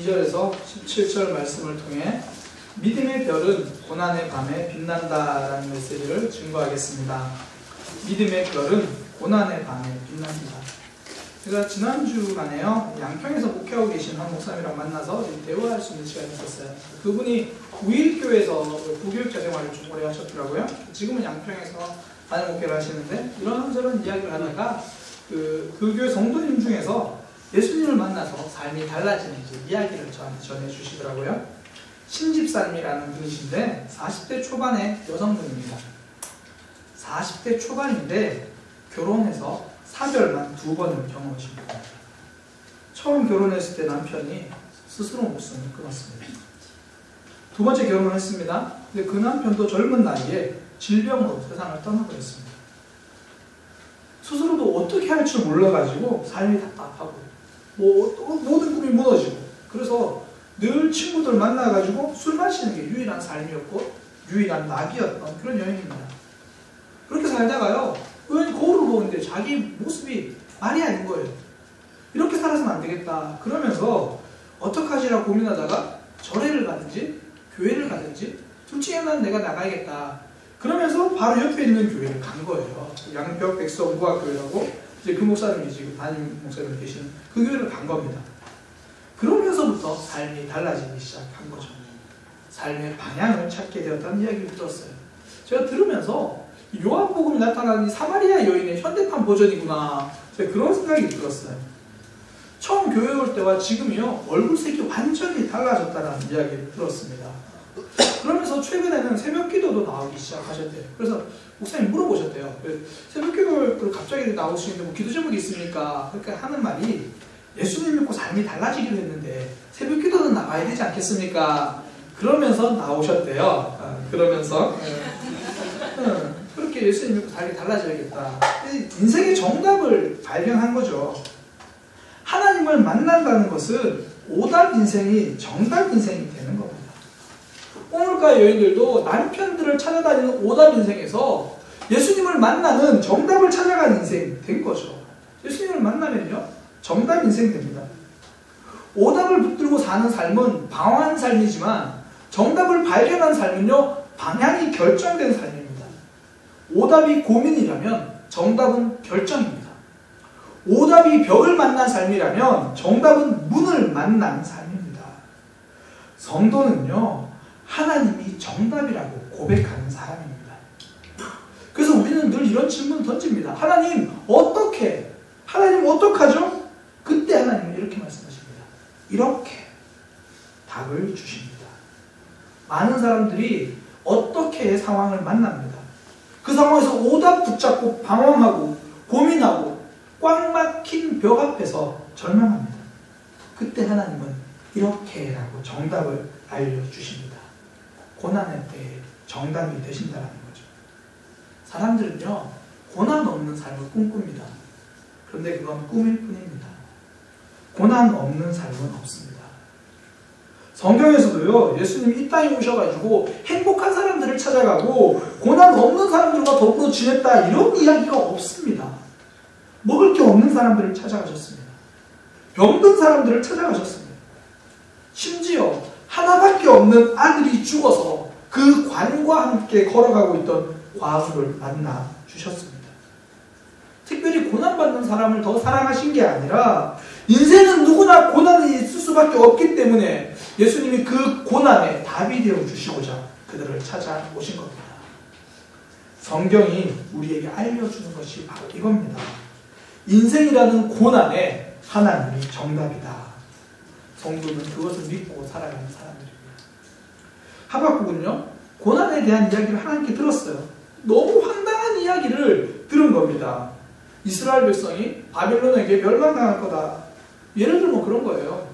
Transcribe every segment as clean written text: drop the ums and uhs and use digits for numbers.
2절에서 17절 말씀을 통해 믿음의 별은 고난의 밤에 빛난다라는 메시지를 증거하겠습니다. 믿음의 별은 고난의 밤에 빛납니다. 제가 지난주간에요, 양평에서 목회하고 계신 한 목사님이랑 만나서 대화할 수 있는 시간이 있었어요. 그분이 우일교회에서 부교육자 생활을 좀 오래 하셨더라고요. 지금은 양평에서 단임 목회를 하시는데 이런저런 이야기를 하다가 그 교회 성도님 중에서 예수님을 만나서 삶이 달라지는 이야기를 저한테 전해주시더라고요. 신집사님이라는 분이신데 40대 초반의 여성분입니다. 40대 초반인데 결혼해서 사별만 2번을 경험하십니다. 처음 결혼했을 때 남편이 스스로 목숨을 끊었습니다. 2번째 결혼을 했습니다. 근데 그 남편도 젊은 나이에 질병으로 세상을 떠나버렸습니다. 스스로도 어떻게 할 줄 몰라가지고 삶이 답답하고 모든 꿈이 무너지고, 그래서 늘 친구들 만나가지고 술 마시는 게 유일한 삶이었고 유일한 낙이었던 그런 여인입니다. 그렇게 살다가요, 우연히 거울을 보는데 자기 모습이 말이 아닌 거예요. 이렇게 살아서는 안 되겠다 그러면서 어떡하지라고 고민하다가 절에를 가든지 교회를 가든지 둘 중에 하나는 내가 나가야겠다 그러면서 바로 옆에 있는 교회를 간 거예요. 양평 백성무학교회라고 이제 그 목사님이 지금 담임 목사님 계시는 그 교회를 간 겁니다. 그러면서부터 삶이 달라지기 시작한 거죠. 삶의 방향을 찾게 되었다는 이야기를 들었어요. 제가 들으면서 요한복음이 나타나는 사마리아 여인의 현대판 버전이구나, 제가 그런 생각이 들었어요. 처음 교회 올 때와 지금이요, 얼굴색이 완전히 달라졌다는 이야기를 들었습니다. 그러면서 최근에는 새벽기도도 나오기 시작하셨대요. 그래서 목사님 물어보셨대요. 새벽기도 갑자기 나오시는데 뭐 기도 제목이 있습니까? 그렇게 하는 말이, 예수님 믿고 삶이 달라지기로 했는데 새벽기도는 나가야 되지 않겠습니까? 그러면서 나오셨대요. 그러면서 그렇게 예수님 믿고 삶이 달라져야겠다. 인생의 정답을 발견한 거죠. 하나님을 만난다는 것은 오답 인생이 정답 인생이 되는 겁니다. 오늘과 여인들도 남편들을 찾아다니는 오답 인생에서 예수님을 만나는 정답을 찾아가는 인생이 된 거죠. 예수님을 만나면요, 정답 인생이 됩니다. 오답을 붙들고 사는 삶은 방황한 삶이지만 정답을 발견한 삶은요, 방향이 결정된 삶입니다. 오답이 고민이라면 정답은 결정입니다. 오답이 벽을 만난 삶이라면 정답은 문을 만난 삶입니다. 성도는요, 하나님이 정답이라고 고백하는 사람입니다. 그래서 우리는 늘 이런 질문을 던집니다. 하나님 어떻게? 하나님 어떡하죠? 그때 하나님은 이렇게 말씀하십니다. 이렇게 답을 주십니다. 많은 사람들이 어떻게 상황을 만납니다. 그 상황에서 오답 붙잡고 방황하고 고민하고 꽉 막힌 벽 앞에서 절망합니다. 그때 하나님은 이렇게라고 정답을 알려주십니다. 고난의 때에 정답이 되신다는 거죠. 사람들은요, 고난 없는 삶을 꿈꿉니다. 그런데 그건 꿈일 뿐입니다. 고난 없는 삶은 없습니다. 성경에서도요, 예수님이 이 땅에 오셔가지고 행복한 사람들을 찾아가고 고난 없는 사람들과 더불어 지냈다 이런 이야기가 없습니다. 먹을 게 없는 사람들을 찾아가셨습니다. 병든 사람들을 찾아가셨습니다. 심지어 하나밖에 없는 아들이 죽어서 그 관과 함께 걸어가고 있던 과부를 만나 주셨습니다. 특별히 고난받는 사람을 더 사랑하신 게 아니라 인생은 누구나 고난이 있을 수밖에 없기 때문에 예수님이 그 고난에 답이 되어 주시고자 그들을 찾아오신 겁니다. 성경이 우리에게 알려주는 것이 바로 이겁니다. 인생이라는 고난에 하나님이 정답이다. 성도는 그것을 믿고 살아가는 사람들입니다. 하박국은요, 고난에 대한 이야기를 하나님께 들었어요. 너무 황당한 이야기를 들은 겁니다. 이스라엘 백성이 바벨론에게 멸망당할 거다. 예를 들면 그런 거예요.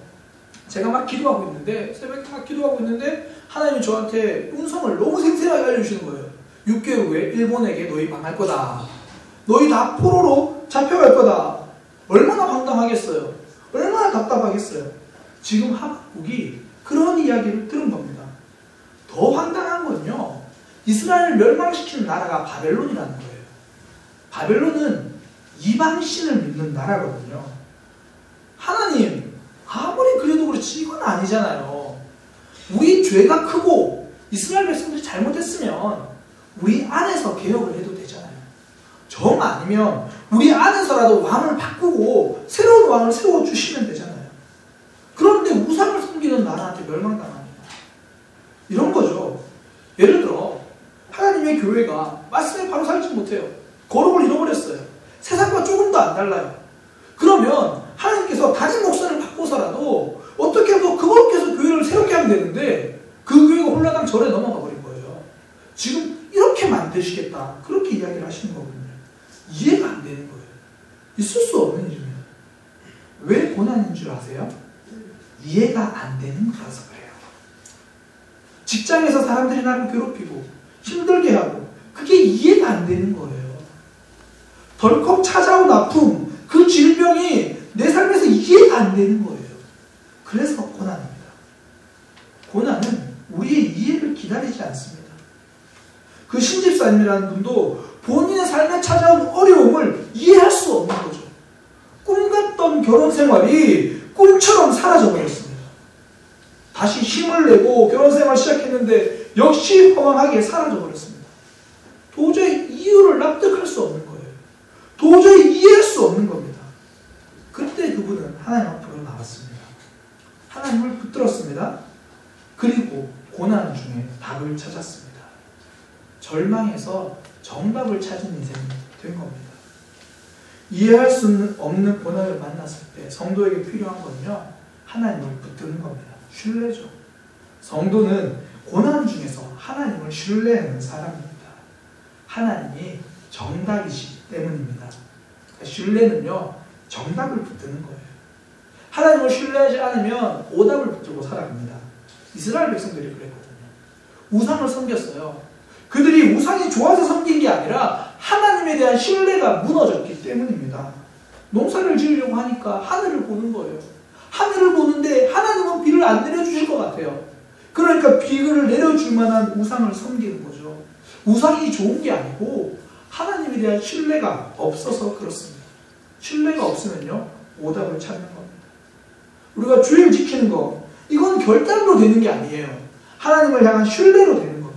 제가 막 기도하고 있는데, 새벽에 막 기도하고 있는데 하나님이 저한테 운성을 너무 생생하게 알려주시는 거예요. 6개월 후에 일본에게 너희 망할 거다. 너희 다 포로로 잡혀갈 거다. 얼마나 황당하겠어요. 얼마나 답답하겠어요. 지금 하박국이 그런 이야기를 들은 겁니다. 더 황당한 건요, 이스라엘을 멸망시키는 나라가 바벨론이라는 거예요. 바벨론은 이방신을 믿는 나라거든요. 하나님, 아무리 그래도 그렇지 이건 아니잖아요. 우리 죄가 크고 이스라엘 백성들이 잘못했으면 우리 안에서 개혁을 해도 되잖아요. 정 아니면 우리 안에서라도 왕을 바꾸고 새로운 왕을 세워주시면 되잖아요. 그런데 우상을 섬기는 나라한테 멸망당합니다. 이런 거죠. 예를 들어 하나님의 교회가 말씀에 바로 살지 못해요. 거룩을 잃어버렸어요. 세상과 조금 더 안 달라요. 그러면 하나님께서 담임 목사를 바꿔서라도 어떻게 해서 그분께서 교회를 새롭게 하면 되는데 그 교회가 홀라당 절에 넘어가 버린 거예요. 지금 이렇게 만드시겠다. 그렇게 이야기를 하시는 거거든요. 이해가 안 되는 거예요. 있을 수 없는 일입니다. 왜 고난인 줄 아세요? 이해가 안 되는 거라서 그래요. 직장에서 사람들이 나를 괴롭히고 힘들게 하고 그게 이해가 안 되는 거예요. 덜컥 찾아온 아픔, 그 질병이 내 삶에서 이해가 안 되는 거예요. 그래서 고난입니다. 고난은 우리의 이해를 기다리지 않습니다. 그 신집사님이라는 분도 본인의 삶에 찾아온 어려움을 이해할 수 없는 거죠. 꿈 같던 결혼 생활이 꿈처럼 사라져버렸습니다. 다시 힘을 내고 결혼 생활 시작했는데 역시 허망하게 사라져버렸습니다. 도저히 이유를 납득할 수 없는 거예요. 도저히 이해할 수 없는 겁니다. 그때 그분은 하나님 앞으로 나왔습니다. 하나님을 붙들었습니다. 그리고 고난 중에 답을 찾았습니다. 절망에서 정답을 찾은 인생이 된 겁니다. 이해할 수 없는 고난을 만났을 때 성도에게 필요한 건요, 하나님을 붙드는 겁니다. 신뢰죠. 성도는 고난 중에서 하나님을 신뢰하는 사람입니다. 하나님이 정답이시기 때문입니다. 신뢰는요, 정답을 붙드는 거예요. 하나님을 신뢰하지 않으면 오답을 붙들고 살아갑니다. 이스라엘 백성들이 그랬거든요. 우상을 섬겼어요. 그들이 우상이 좋아서 섬긴 게 아니라 하나님에 대한 신뢰가 무너졌기 때문입니다. 농사를 지으려고 하니까 하늘을 보는 거예요. 하늘을 보는데 하나님은 비를 안 내려주실 것 같아요. 그러니까 비를 내려줄 만한 우상을 섬기는 거죠. 우상이 좋은 게 아니고 하나님에 대한 신뢰가 없어서 그렇습니다. 신뢰가 없으면요, 오답을 찾는 겁니다. 우리가 주일 지키는 거, 이건 결단으로 되는 게 아니에요. 하나님을 향한 신뢰로 되는 겁니다.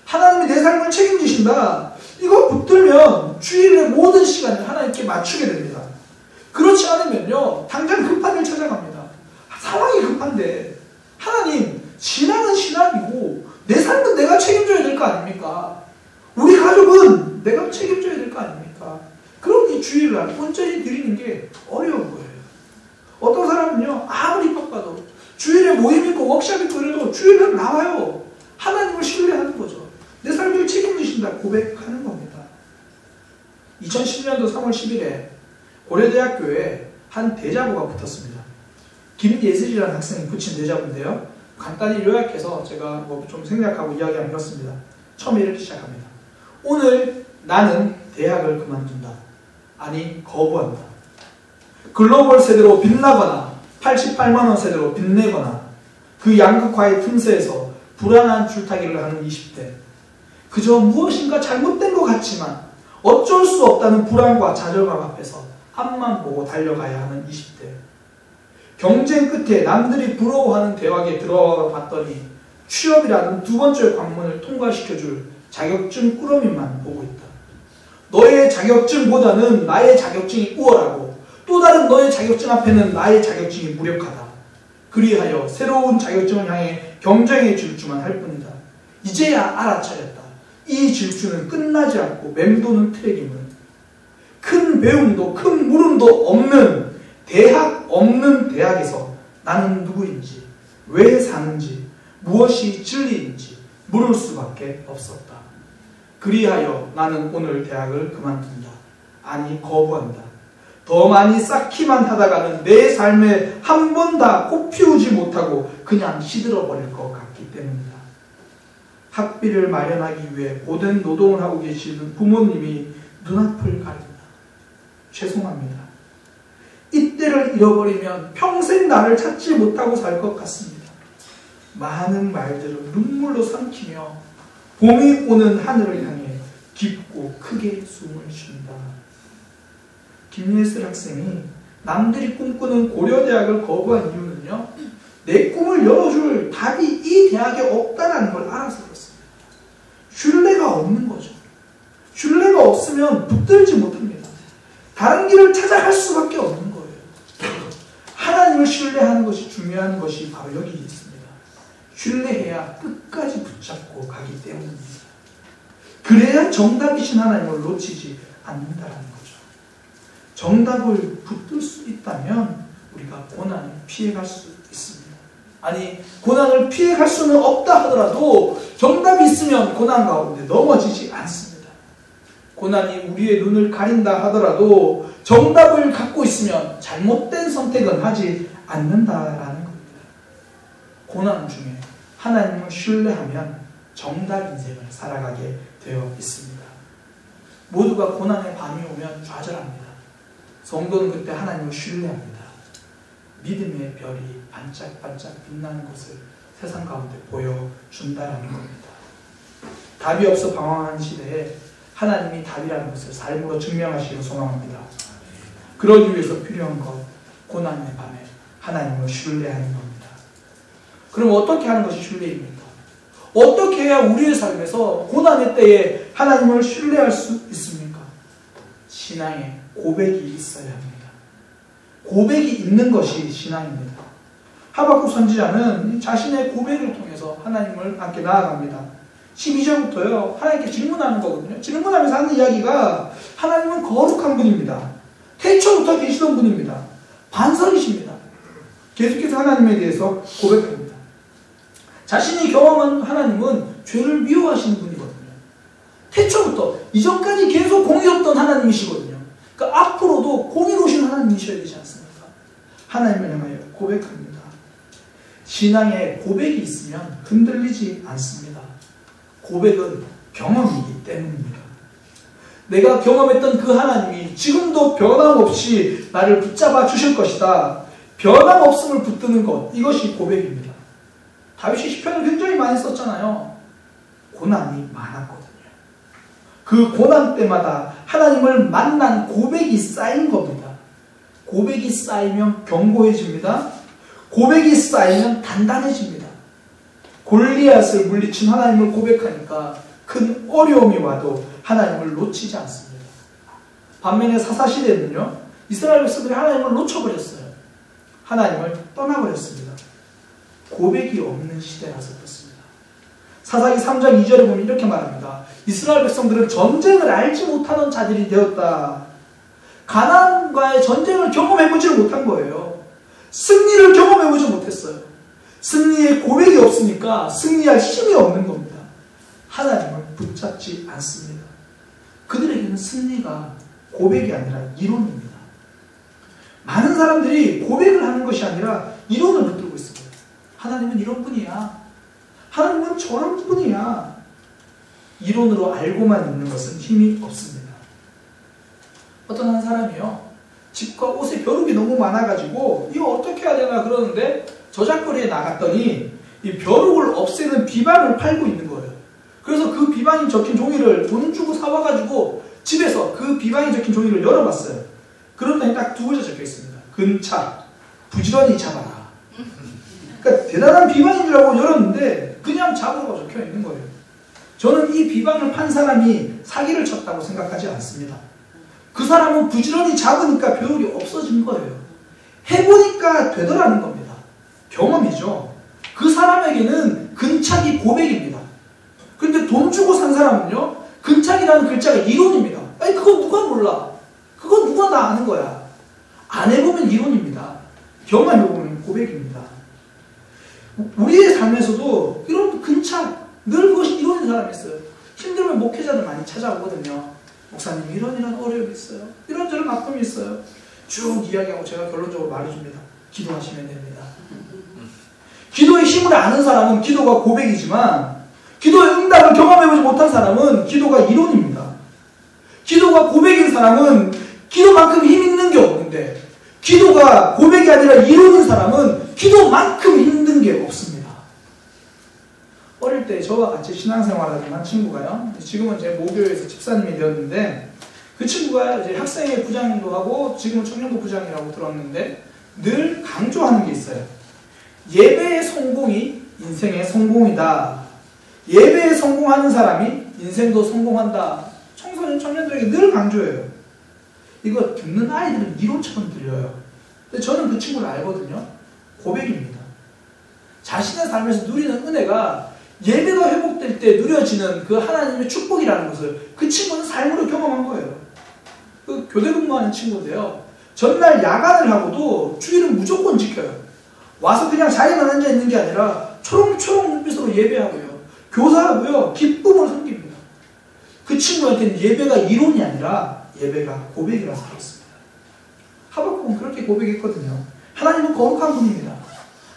하나님이 내 삶을 책임지신다. 이거 붙들면 주일의 모든 시간을 하나님께 맞추게 됩니다. 그렇지 않으면요, 당장 급한 일 찾아갑니다. 상황이 급한데 하나님, 신앙은 신앙이고 내 삶은 내가 책임져야 될 거 아닙니까? 우리 가족은 내가 책임져야 될 거 아닙니까? 그럼 이 주일날 온전히 드리는 게 어려운 거예요. 어떤 사람은요, 아무리 바빠도 주일에 모임 있고 워크숍 있고 이래도 주일날 나와요. 하나님을 신뢰하는 거죠. 내 삶을 책임지신다 고백하는 겁니다. 2010년도 3월 10일에 고려대학교에 한 대자보가 붙었습니다. 김예슬이라는 학생이 붙인 대자보인데요. 간단히 요약해서 제가 좀 생략하고 이야기하면 이렇습니다. 처음에 이렇게 시작합니다. 오늘 나는 대학을 그만둔다. 아니, 거부한다. 글로벌 세대로 빛나거나 88만원 세대로 빛내거나 그 양극화의 틈새에서 불안한 줄타기를 하는 20대. 그저 무엇인가 잘못된 것 같지만 어쩔 수 없다는 불안과 좌절감 앞에서 앞만 보고 달려가야 하는 20대. 경쟁 끝에 남들이 부러워하는 대학에 들어가 봤더니 취업이라는 두 번째 관문을 통과시켜줄 자격증 꾸러미만 보고 있다. 너의 자격증보다는 나의 자격증이 우월하고 또 다른 너의 자격증 앞에는 나의 자격증이 무력하다. 그리하여 새로운 자격증을 향해 경쟁의 질주만 할 뿐이다. 이제야 알아차렸다. 이 질주는 끝나지 않고 맴도는 트랙임을. 큰 배움도 큰 물음도 없는 대학 없는 대학에서 나는 누구인지, 왜 사는지, 무엇이 진리인지 물을 수밖에 없었다. 그리하여 나는 오늘 대학을 그만둔다. 아니, 거부한다. 더 많이 쌓기만 하다가는 내 삶에 한 번 다 꽃 피우지 못하고 그냥 시들어버릴 것 같기 때문이다. 학비를 마련하기 위해 고된 노동을 하고 계시는 부모님이 눈앞을 가린다. 죄송합니다. 이때를 잃어버리면 평생 나를 찾지 못하고 살 것 같습니다. 많은 말들을 눈물로 삼키며 봄이 오는 하늘을 향해 깊고 크게 숨을 쉰다. 김예슬 학생이 남들이 꿈꾸는 고려대학을 거부한 이유는요, 내 꿈을 열어줄 답이 이 대학에 없다는 걸 알아서 그렇습니다. 신뢰가 없는 거죠. 신뢰가 없으면 붙들지 못합니다. 다른 길을 찾아갈 수밖에 없는 거예요. 하나님을 신뢰하는 것이 중요한 것이 바로 여기 있습니다. 신뢰해야 끝까지 붙잡고 가기 때문입니다. 그래야 정답이신 하나님을 놓치지 않는다는 거죠. 정답을 붙들 수 있다면 우리가 고난을 피해갈 수 있습니다. 아니, 고난을 피해갈 수는 없다 하더라도 정답이 있으면 고난 가운데 넘어지지 않습니다. 고난이 우리의 눈을 가린다 하더라도 정답을 갖고 있으면 잘못된 선택은 하지 않는다라는 겁니다. 고난 중에 하나님을 신뢰하면 정답 인생을 살아가게 되어 있습니다. 모두가 고난의 밤이 오면 좌절합니다. 성도는 그때 하나님을 신뢰합니다. 믿음의 별이 반짝반짝 빛나는 것을 세상 가운데 보여준다라는 겁니다. 답이 없어 방황하는 시대에 하나님이 답이라는 것을 삶으로 증명하시기를 소망합니다. 그러기 위해서 필요한 것, 고난의 밤에 하나님을 신뢰하는 겁니다. 그럼 어떻게 하는 것이 신뢰입니까? 어떻게 해야 우리의 삶에서 고난의 때에 하나님을 신뢰할 수 있습니까? 신앙에 고백이 있어야 합니다. 고백이 있는 것이 신앙입니다. 하박국 선지자는 자신의 고백을 통해서 하나님을 함께 나아갑니다. 12절부터요, 하나님께 질문하는 거거든요. 질문하면서 하는 이야기가 하나님은 거룩한 분입니다. 태초부터 계시던 분입니다. 반석이십니다. 계속해서 하나님에 대해서 고백합니다. 자신이 경험한 하나님은 죄를 미워하시는 분이거든요. 태초부터 이전까지 계속 공의롭던 하나님이시거든요. 그러니까 앞으로도 공의로우신 하나님이셔야 되지 않습니까? 하나님을 향하여 고백합니다. 신앙에 고백이 있으면 흔들리지 않습니다. 고백은 경험이기 때문입니다. 내가 경험했던 그 하나님이 지금도 변함없이 나를 붙잡아 주실 것이다. 변함없음을 붙드는 것, 이것이 고백입니다. 다윗이 시편을 굉장히 많이 썼잖아요. 고난이 많았거든요. 그 고난 때마다 하나님을 만난 고백이 쌓인 겁니다. 고백이 쌓이면 견고해집니다. 고백이 쌓이면 단단해집니다. 골리앗을 물리친 하나님을 고백하니까 큰 어려움이 와도 하나님을 놓치지 않습니다. 반면에 사사시대는요, 이스라엘 백성들이 하나님을 놓쳐버렸어요. 하나님을 떠나버렸습니다. 고백이 없는 시대라서 그렇습니다. 사사기 3장 2절에 보면 이렇게 말합니다. 이스라엘 백성들은 전쟁을 알지 못하는 자들이 되었다. 가나안과의 전쟁을 경험해보지 못한 거예요. 승리를 경험해보지 못했어요. 승리의 고백이 없으니까 승리할 힘이 없는 겁니다. 하나님을 붙잡지 않습니다. 그들에게는 승리가 고백이 아니라 이론입니다. 많은 사람들이 고백을 하는 것이 아니라 이론을 붙들고 있습니다. 하나님은 이런 분이야. 하나님은 저런 분이야. 이론으로 알고만 있는 것은 힘이 없습니다. 어떤 한 사람이요, 집과 옷에 벼룩이 너무 많아가지고 이거 어떻게 해야 되나 그러는데 저작거리에 나갔더니 이 벼룩을 없애는 비방을 팔고 있는 거예요. 그래서 그 비방이 적힌 종이를 돈 주고 사와가지고 집에서 그 비방이 적힌 종이를 열어봤어요. 그런데 딱 두 글자 적혀 있습니다. 근차, 부지런히 잡아라. 그러니까 대단한 비방인 줄 알고 열었는데 그냥 잡으라고 적혀 있는 거예요. 저는 이 비방을 판 사람이 사기를 쳤다고 생각하지 않습니다. 그 사람은 부지런히 잡으니까 벼룩이 없어진 거예요. 해보니까 되더라는 겁니다. 경험이죠. 그 사람에게는 근착이 고백입니다. 그런데 돈 주고 산 사람은요, 근착이라는 글자가 이론입니다. 아니, 그거 누가 몰라? 그거 누가 다 아는 거야? 안 해보면 이론입니다. 경험해보면 고백입니다. 우리의 삶에서도 이런 근착, 늘 그것이 이론인 사람이 있어요. 힘들면 목회자들 많이 찾아오거든요. 목사님, 이런 어려움이 있어요. 이런저런 아픔이 있어요. 쭉 이야기하고 제가 결론적으로 말해줍니다. 기도하시면 됩니다. 기도의 힘을 아는 사람은 기도가 고백이지만 기도의 응답을 경험해보지 못한 사람은 기도가 이론입니다. 기도가 고백인 사람은 기도만큼 힘 있는 게 없는데 기도가 고백이 아니라 이론인 사람은 기도만큼 힘든 게 없습니다. 어릴 때 저와 같이 신앙생활을 한 친구가요, 지금은 제 모교에서 집사님이 되었는데 그 친구가 이제 학생회 부장도 하고 지금은 청년부 부장이라고 들었는데 늘 강조하는 게 있어요. 예배의 성공이 인생의 성공이다. 예배에 성공하는 사람이 인생도 성공한다. 청소년 청년들에게 늘 강조해요. 이거 듣는 아이들은 이론처럼 들려요. 근데 저는 그 친구를 알거든요. 고백입니다. 자신의 삶에서 누리는 은혜가 예배가 회복될 때 누려지는 그 하나님의 축복이라는 것을 그 친구는 삶으로 경험한 거예요. 그 교대 근무하는 친구인데요. 전날 야간을 하고도 주일은 무조건 지켜요. 와서 그냥 자리만 앉아 있는 게 아니라 초롱초롱 눈빛으로 예배하고요. 교사하고요. 기쁨을 섬깁니다. 그 친구한테는 예배가 이론이 아니라 예배가 고백이라서 그렇습니다. 하박국은 그렇게 고백했거든요. 하나님은 거룩한 분입니다.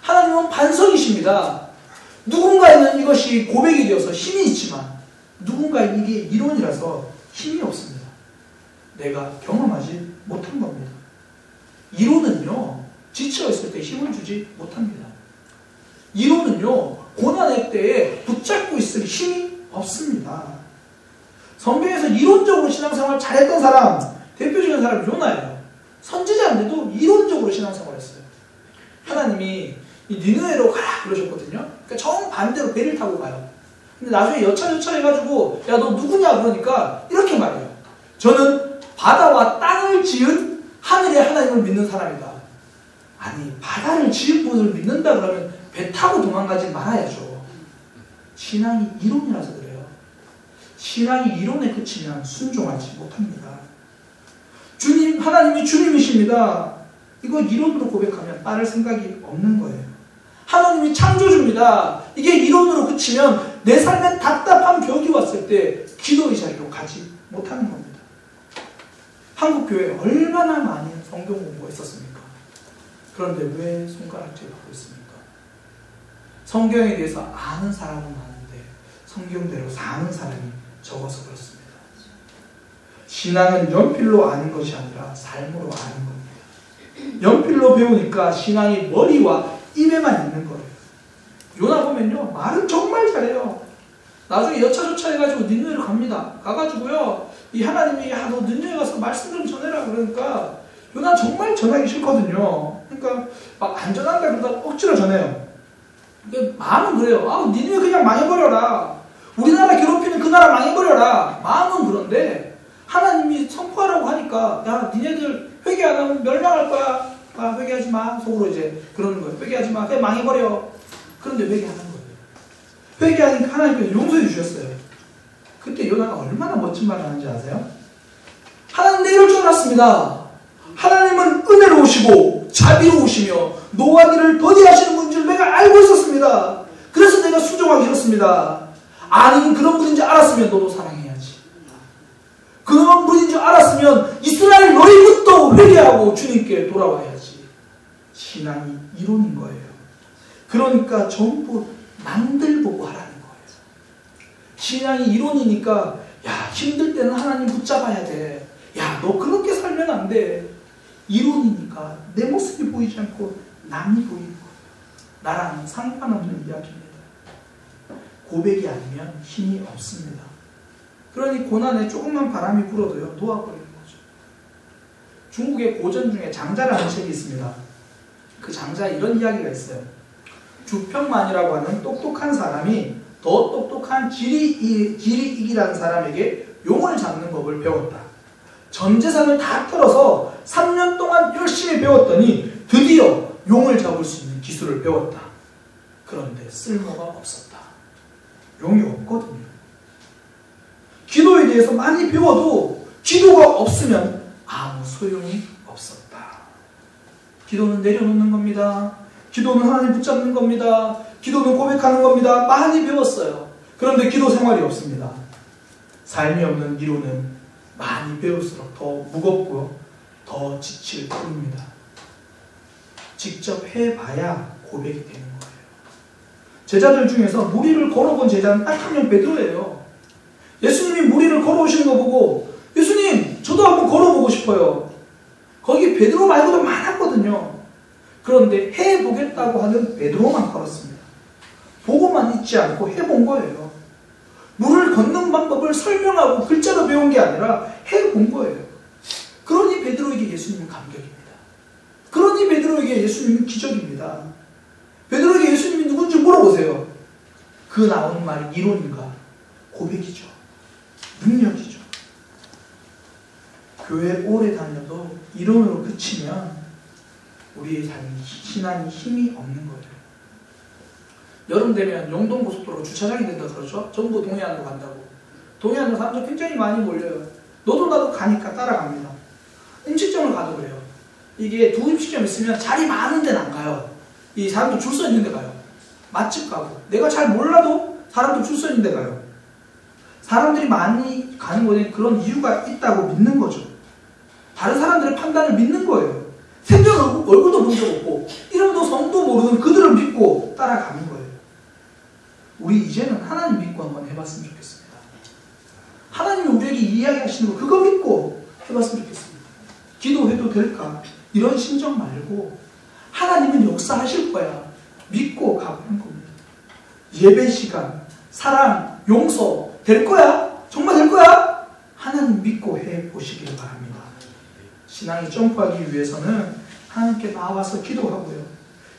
하나님은 반석이십니다. 누군가에는 이것이 고백이 되어서 힘이 있지만 누군가에는 이게 이론이라서 힘이 없습니다. 내가 경험하지 못한 겁니다. 이론은요, 지쳐있을 때 힘을 주지 못합니다. 이론은요, 고난의 때에 붙잡고 있을 힘이 없습니다. 성경에서 이론적으로 신앙생활 잘했던 사람, 대표적인 사람이 요나예요. 선지자인데도 이론적으로 신앙생활을 했어요. 하나님이 이 니느웨로 가라 그러셨거든요. 그러니까 정반대로 배를 타고 가요. 근데 나중에 여차저차 해가지고 야 너 누구냐 그러니까 이렇게 말해요. 저는 바다와 땅을 지은 하늘의 하나님을 믿는 사람이다. 아니 바다를 지은 분을 믿는다 그러면 배 타고 도망가지 말아야죠. 신앙이 이론이라서 그래요. 신앙이 이론에 그치면 순종하지 못합니다. 주님, 하나님이 주님이십니다. 이거 이론으로 고백하면 따를 생각이 없는 거예요. 하나님이 창조주입니다. 이게 이론으로 그치면 내 삶에 답답한 벽이 왔을 때 기도의 자리로 가지 못하는 겁니다. 한국 교회에 얼마나 많이 성경 공부했었습니까? 그런데 왜 손가락질 받고 있습니까? 성경에 대해서 아는 사람은 많은데 성경대로 사는 사람이 적어서 그렇습니다. 신앙은 연필로 아는 것이 아니라 삶으로 아는 겁니다. 연필로 배우니까 신앙이 머리와 입에만 있는 거예요. 요나 보면요, 말은 정말 잘해요. 나중에 여차저차 해가지고 니느웨로 갑니다. 가가지고요, 이 하나님이 야 너 니느웨 가서 말씀 좀 전해라 그러니까 요나 정말 전하기 싫거든요. 그러니까 막 안 전한다 그러다가 억지로 전해요. 마음은 그래요. 아 니느웨 그냥 망해버려라. 우리나라 괴롭히는 그 나라 망해버려라. 마음은 그런데 하나님이 선포하라고 하니까 야 니네들 회개 안 하면 멸망할 거야. 아 회개하지 마. 속으로 이제 그러는 거예요. 회개하지 마. 그냥 망해버려. 그런데 회개하는 거예요. 회개하니까 하나님께서 용서해 주셨어요. 그때 요나가 얼마나 멋진 말을 하는지 아세요? 하나님 내 이럴 줄 알았습니다. 하나님은 은혜로우시고 자비로우시며 노하기를 더디하시는 분인 줄 내가 알고 있었습니다. 그래서 내가 순종하기 싫었습니다. 아니 그런 분인지 알았으면 너도 사랑해야지. 그런 분인 줄 알았으면 이스라엘 너희부터 회개하고 주님께 돌아와야지. 신앙이 이론인 거예요. 그러니까 전부 남들 보고 하라는 거예요. 신앙이 이론이니까 야 힘들 때는 하나님 붙잡아야 돼. 야 너 그렇게 살면 안 돼. 이론이니까 내 모습이 보이지 않고 남이 보이는 거예요. 나랑 상관없는 이야기입니다. 고백이 아니면 힘이 없습니다. 그러니 고난에 조금만 바람이 불어도요 놓아버리는 거죠. 중국의 고전 중에 장자라는 책이 있습니다. 그 장자에 이런 이야기가 있어요. 주평만이라고 하는 똑똑한 사람이 더 똑똑한 지리익이라는 사람에게 용을 잡는 법을 배웠다. 전 재산을 다 털어서 3년 동안 열심히 배웠더니 드디어 용을 잡을 수 있는 기술을 배웠다. 그런데 쓸모가 없었다. 용이 없거든요. 기도에 대해서 많이 배워도 기도가 없으면 아무 소용이 없었다. 기도는 내려놓는 겁니다. 기도는 하나님 붙잡는 겁니다. 기도는 고백하는 겁니다. 많이 배웠어요. 그런데 기도 생활이 없습니다. 삶이 없는 이론은 많이 배울수록 더 무겁고 더 지칠 뿐입니다. 직접 해봐야 고백이 되는 거예요. 제자들 중에서 무리를 걸어본 제자는 딱 한 명 베드로예요. 예수님이 무리를 걸어오시는 거 보고 예수님 저도 한번 걸어보고 싶어요. 거기 베드로 말고도 많았거든요. 그런데 해보겠다고 하는 베드로만 걸었습니다. 보고만 있지 않고 해본 거예요. 물을 걷는 방법을 설명하고 글자로 배운 게 아니라 해본 거예요. 그러니 베드로에게 예수님은 감격입니다. 그러니 베드로에게 예수님은 기적입니다. 베드로 물어보세요. 그 나오는 말이 이론인가? 고백이죠. 능력이죠. 교회 오래 다녀도 이론으로 그치면 우리의 삶이 신앙이 힘이 없는 거예요. 여름 되면 영동고속도로 주차장이 된다 그러죠? 전부 동해안으로 간다고. 동해안으로 사람들 굉장히 많이 몰려요. 너도 나도 가니까 따라갑니다. 음식점을 가도 그래요. 이게 두 음식점 있으면 자리 많은 데는 안 가요. 이 사람들 줄 서 있는 데 가요. 맛집 가고. 내가 잘 몰라도 사람들 줄 서 있는 데 가요. 사람들이 많이 가는 곳에 그런 이유가 있다고 믿는 거죠. 다른 사람들의 판단을 믿는 거예요. 생전 얼굴도 본 적 없고 이름도 성도 모르는 그들을 믿고 따라가는 거예요. 우리 이제는 하나님 믿고 한번 해봤으면 좋겠습니다. 하나님이 우리에게 이야기하시는 거 그거 믿고 해봤으면 좋겠습니다. 기도해도 될까? 이런 심정 말고 하나님은 역사하실 거야. 믿고 가보는 겁니다. 예배 시간, 사랑, 용서 될 거야? 정말 될 거야? 하나님 믿고 해보시길 바랍니다. 신앙이 점프하기 위해서는 하나님께 나와서 기도하고요.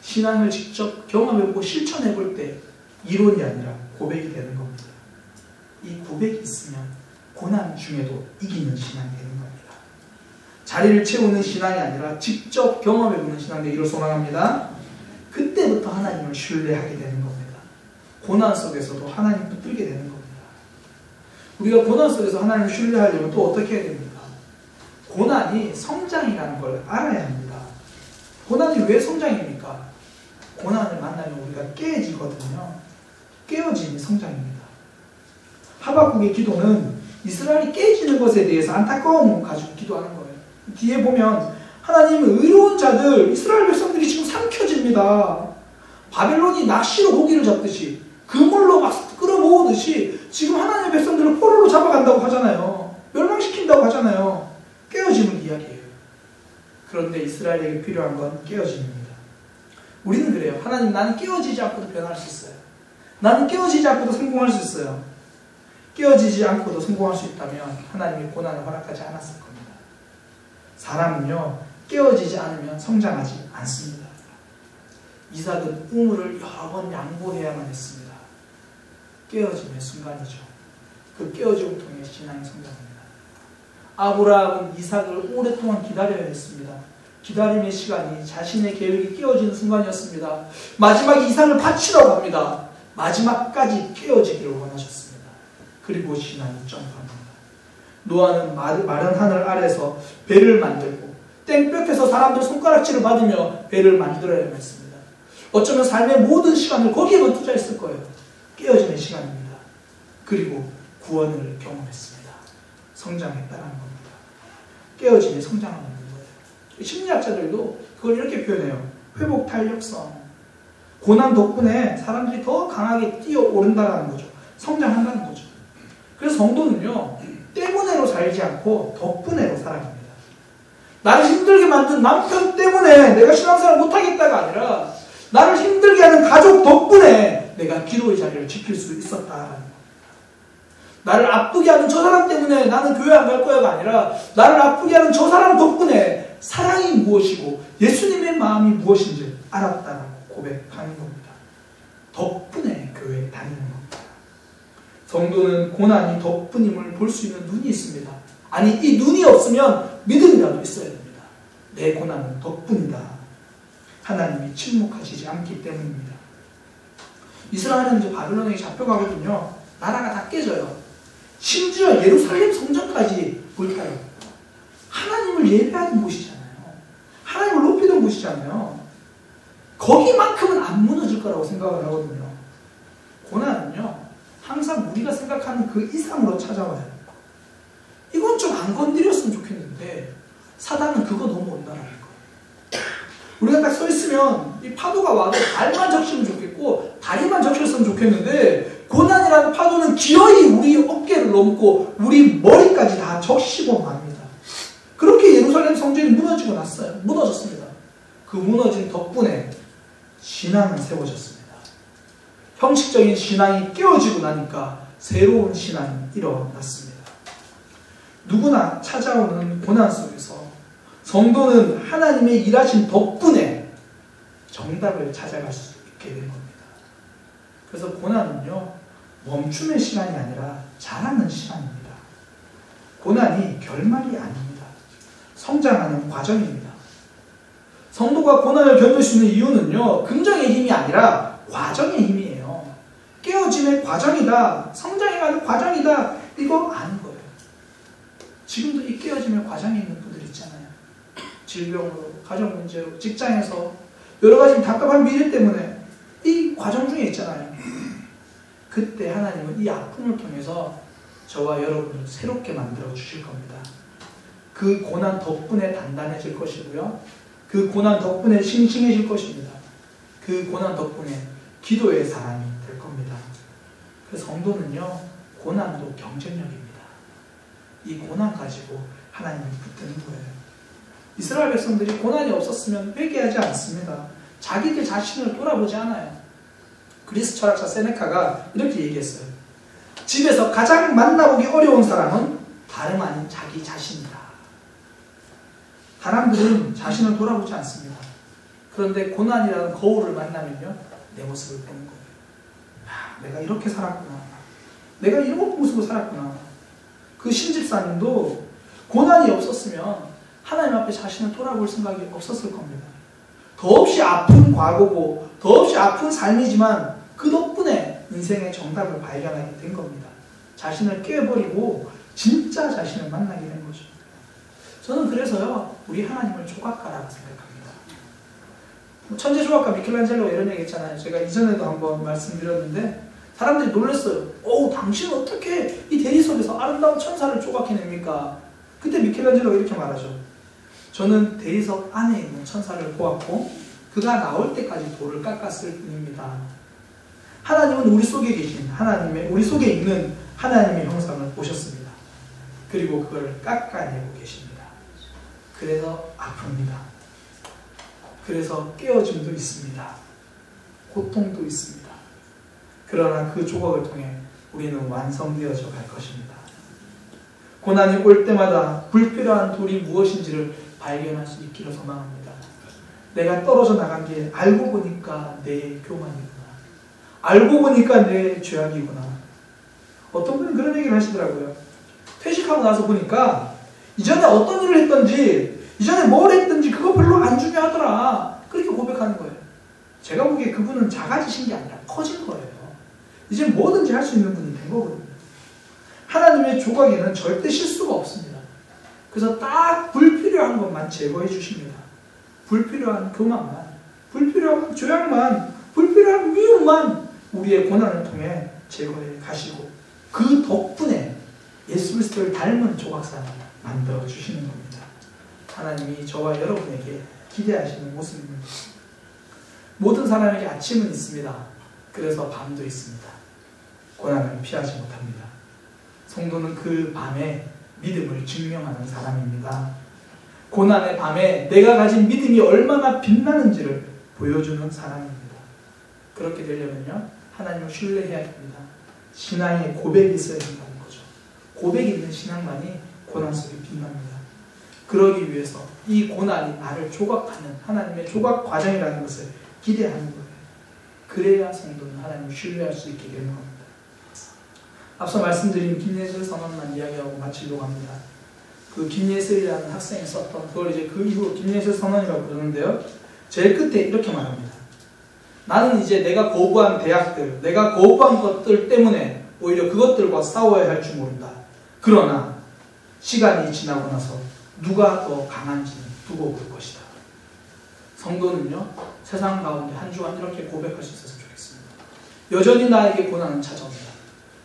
신앙을 직접 경험해보고 실천해볼 때 이론이 아니라 고백이 되는 겁니다. 이 고백이 있으면 고난 중에도 이기는 신앙이 되는 겁니다. 자리를 채우는 신앙이 아니라 직접 경험해보는 신앙 되기를 소망합니다. 그때부터 하나님을 신뢰하게 되는 겁니다. 고난 속에서도 하나님 붙들게 되는 겁니다. 우리가 고난 속에서 하나님을 신뢰하려면 또 어떻게 해야 됩니까? 고난이 성장이라는 걸 알아야 합니다. 고난이 왜 성장입니까? 고난을 만나면 우리가 깨어지거든요. 깨어짐이 성장입니다. 하박국의 기도는 이스라엘이 깨지는 것에 대해서 안타까움을 가지고 기도하는 거예요. 뒤에 보면 하나님은 의로운 자들, 이스라엘 백성들이 지금 삼켜집니다. 바벨론이 낚시로 고기를 잡듯이 그물로 막 끌어모으듯이 지금 하나님의 백성들을 포로로 잡아간다고 하잖아요. 멸망시킨다고 하잖아요. 깨어짐을 이야기해요. 그런데 이스라엘에게 필요한 건 깨어짐입니다. 우리는 그래요. 하나님, 나는 깨어지지 않고도 변할 수 있어요. 나는 깨어지지 않고도 성공할 수 있어요. 깨어지지 않고도 성공할 수 있다면 하나님이 고난을 허락하지 않았을 겁니다. 사람은요, 깨어지지 않으면 성장하지 않습니다. 이삭은 우물을 여러 번 양보해야만 했습니다. 깨어짐의 순간이죠. 그 깨어짐을 통해 신앙이 성장합니다. 아브라함은 이삭을 오랫동안 기다려야 했습니다. 기다림의 시간이 자신의 계획이 깨어지는 순간이었습니다. 마지막에 이삭을 바치라고 합니다. 마지막까지 깨어지기를 원하셨습니다. 그리고 신앙이 점프합니다. 노아는 마른 하늘 아래서 배를 만들고 땡볕에서 사람들 손가락질을 받으며 배를 만들어야 했습니다. 어쩌면 삶의 모든 시간을 거기에만 투자했을 거예요. 깨어짐의 시간입니다. 그리고 구원을 경험했습니다. 성장했다는 겁니다. 깨어짐이 성장하는 거예요. 심리학자들도 그걸 이렇게 표현해요. 회복 탄력성. 고난 덕분에 사람들이 더 강하게 뛰어오른다는 거죠. 성장한다는 거죠. 그래서 성도는요, 때문에로 살지 않고 덕분에로 살아갑니다. 나를 힘들게 만든 남편 때문에 내가 신앙생활 못하겠다가 아니라 나를 힘들게 하는 가족 덕분에 내가 기도의 자리를 지킬 수 있었다라는 겁니다. 나를 아프게 하는 저 사람 때문에 나는 교회 안 갈 거야가 아니라 나를 아프게 하는 저 사람 덕분에 사랑이 무엇이고 예수님의 마음이 무엇인지 알았다라고 고백하는 겁니다. 덕분에 교회에 다니는 겁니다. 성도는 고난이 덕분임을 볼 수 있는 눈이 있습니다. 아니, 이 눈이 없으면 믿음이라도 있어야 됩니다. 내 고난은 덕분이다. 하나님이 침묵하시지 않기 때문입니다. 이스라엘은 이제 바벨론에게 잡혀가거든요. 나라가 다 깨져요. 심지어 예루살렘 성전까지 볼까요? 하나님을 예배하는 곳이잖아요. 하나님을 높이는 곳이잖아요. 거기만큼은 안 무너질 거라고 생각을 하거든요. 고난은요, 항상 우리가 생각하는 그 이상으로 찾아와요. 이건 좀 안 건드렸으면 좋겠는데 사단은 그거 넘어온다는 거예요. 우리가 딱 서 있으면 이 파도가 와도 발만 적시면 좋겠고 다리만 적셨으면 좋겠는데 고난이라는 파도는 기어이 우리 어깨를 넘고 우리 머리까지 다 적시고 맙니다. 그렇게 예루살렘 성전이 무너지고 났어요. 무너졌습니다. 그 무너진 덕분에 신앙은 세워졌습니다. 형식적인 신앙이 깨어지고 나니까 새로운 신앙이 일어났습니다. 누구나 찾아오는 고난 속에서 성도는 하나님의 일하신 덕분에 정답을 찾아갈 수 있게 된 겁니다. 그래서 고난은요, 멈춤의 시간이 아니라 자라는 시간입니다. 고난이 결말이 아닙니다. 성장하는 과정입니다. 성도가 고난을 겪을 수 있는 이유는요, 긍정의 힘이 아니라 과정의 힘이에요. 깨어짐의 과정이다, 성장해가는 과정이다, 이거 아는 거예요. 지금도 이 깨어짐의 과정에 있는 분들 있잖아요. 질병으로, 가정 문제로, 직장에서 여러 가지 답답한 미래 때문에 이 과정 중에 있잖아요. 그때 하나님은 이 아픔을 통해서 저와 여러분을 새롭게 만들어 주실 겁니다. 그 고난 덕분에 단단해질 것이고요. 그 고난 덕분에 싱싱해질 것입니다. 그 고난 덕분에 기도의 사람이 될 겁니다. 그래서 성도는요, 고난도 경쟁력입니다. 이 고난 가지고 하나님을 붙드는 거예요. 이스라엘 백성들이 고난이 없었으면 회개하지 않습니다. 자기들 자신을 돌아보지 않아요. 그리스 철학자 세네카가 이렇게 얘기했어요. 집에서 가장 만나보기 어려운 사람은 다름 아닌 자기 자신이다. 사람들은 자신을 돌아보지 않습니다. 그런데 고난이라는 거울을 만나면요, 내 모습을 보는 거예요. 아, 내가 이렇게 살았구나. 내가 이런 모습으로 살았구나. 그 신집사님도 고난이 없었으면 하나님 앞에 자신을 돌아볼 생각이 없었을 겁니다. 더없이 아픈 과거고 더없이 아픈 삶이지만 그 덕분에 인생의 정답을 발견하게 된 겁니다. 자신을 깨버리고 진짜 자신을 만나게 된 거죠. 저는 그래서요, 우리 하나님을 조각가라고 생각합니다. 천재 조각가 미켈란젤로가 이런 얘기 했잖아요. 제가 이전에도 한번 말씀드렸는데 사람들이 놀랐어요. 당신은 어떻게 이 대리석에서 아름다운 천사를 조각해냅니까? 그때 미켈란젤로가 이렇게 말하죠. 저는 대리석 안에 있는 천사를 보았고 그가 나올 때까지 돌을 깎았을 뿐입니다. 하나님은 우리 속에 계신 우리 속에 있는 하나님의 형상을 보셨습니다. 그리고 그걸 깎아내고 계십니다. 그래서 아픕니다. 그래서 깨어짐도 있습니다. 고통도 있습니다. 그러나 그 조각을 통해 우리는 완성되어져 갈 것입니다. 고난이 올 때마다 불필요한 돌이 무엇인지를 발견할 수 있기를 소망합니다. 내가 떨어져 나간 게 알고 보니까 내 교만이구나. 알고 보니까 내 죄악이구나. 어떤 분은 그런 얘기를 하시더라고요. 퇴직하고 나서 보니까 이전에 어떤 일을 했던지, 이전에 뭘 했든지 그거 별로 안 중요하더라. 그렇게 고백하는 거예요. 제가 보기에 그분은 작아지신 게 아니라 커진 거예요. 이제 뭐든지 할 수 있는 분이 된 거거든요. 하나님의 조각에는 절대 실수가 없습니다. 그래서 딱 불필요한 것만 제거해 주십니다. 불필요한 교만만, 불필요한 죄악만, 불필요한 미움만 우리의 고난을 통해 제거해 가시고 그 덕분에 예수 그리스도를 닮은 조각상을 만들어 주시는 겁니다. 하나님이 저와 여러분에게 기대하시는 모습입니다. 모든 사람에게 아침은 있습니다. 그래서 밤도 있습니다. 고난을 피하지 못합니다. 성도는 그 밤에 믿음을 증명하는 사람입니다. 고난의 밤에 내가 가진 믿음이 얼마나 빛나는지를 보여주는 사람입니다. 그렇게 되려면요, 하나님을 신뢰해야 됩니다. 신앙의 고백이 있어야 된다는 거죠. 고백이 있는 신앙만이 고난 속에 빛납니다. 그러기 위해서 이 고난이 나를 조각하는 하나님의 조각 과정이라는 것을 기대하는 거예요. 그래야 성도는 하나님을 신뢰할 수 있게 되는 겁니다. 앞서 말씀드린 김예슬 선언만 이야기하고 마치려고 합니다. 그 김예슬이라는 학생이 썼던, 그걸 이제 그 이후 김예슬 선언이라고 부르는데요. 제일 끝에 이렇게 말합니다. 나는 이제 내가 거부한 대학들, 내가 거부한 것들 때문에 오히려 그것들과 싸워야 할 줄 모른다. 그러나 시간이 지나고 나서 누가 더 강한지는 두고 볼 것이다. 성도는요, 세상 가운데 한 주간 이렇게 고백할 수 있었으면 좋겠습니다. 여전히 나에게 고난은 찾아옵니다.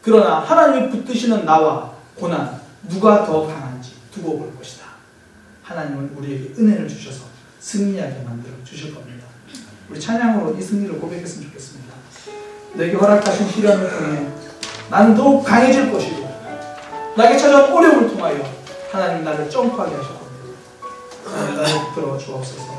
그러나 하나님이 붙드시는 나와 고난, 누가 더 강한지 두고 볼 것이다. 하나님은 우리에게 은혜를 주셔서 승리하게 만들어 주실 겁니다. 우리 찬양으로 이 승리를 고백했으면 좋겠습니다. 내게 허락하신 시련을 통해 나는 더욱 강해질 것이고 나에게 찾아온 어려움을 통하여 하나님 나를 점프하게 하실 겁니다. 하나님 나를 붙들어 주옵소서.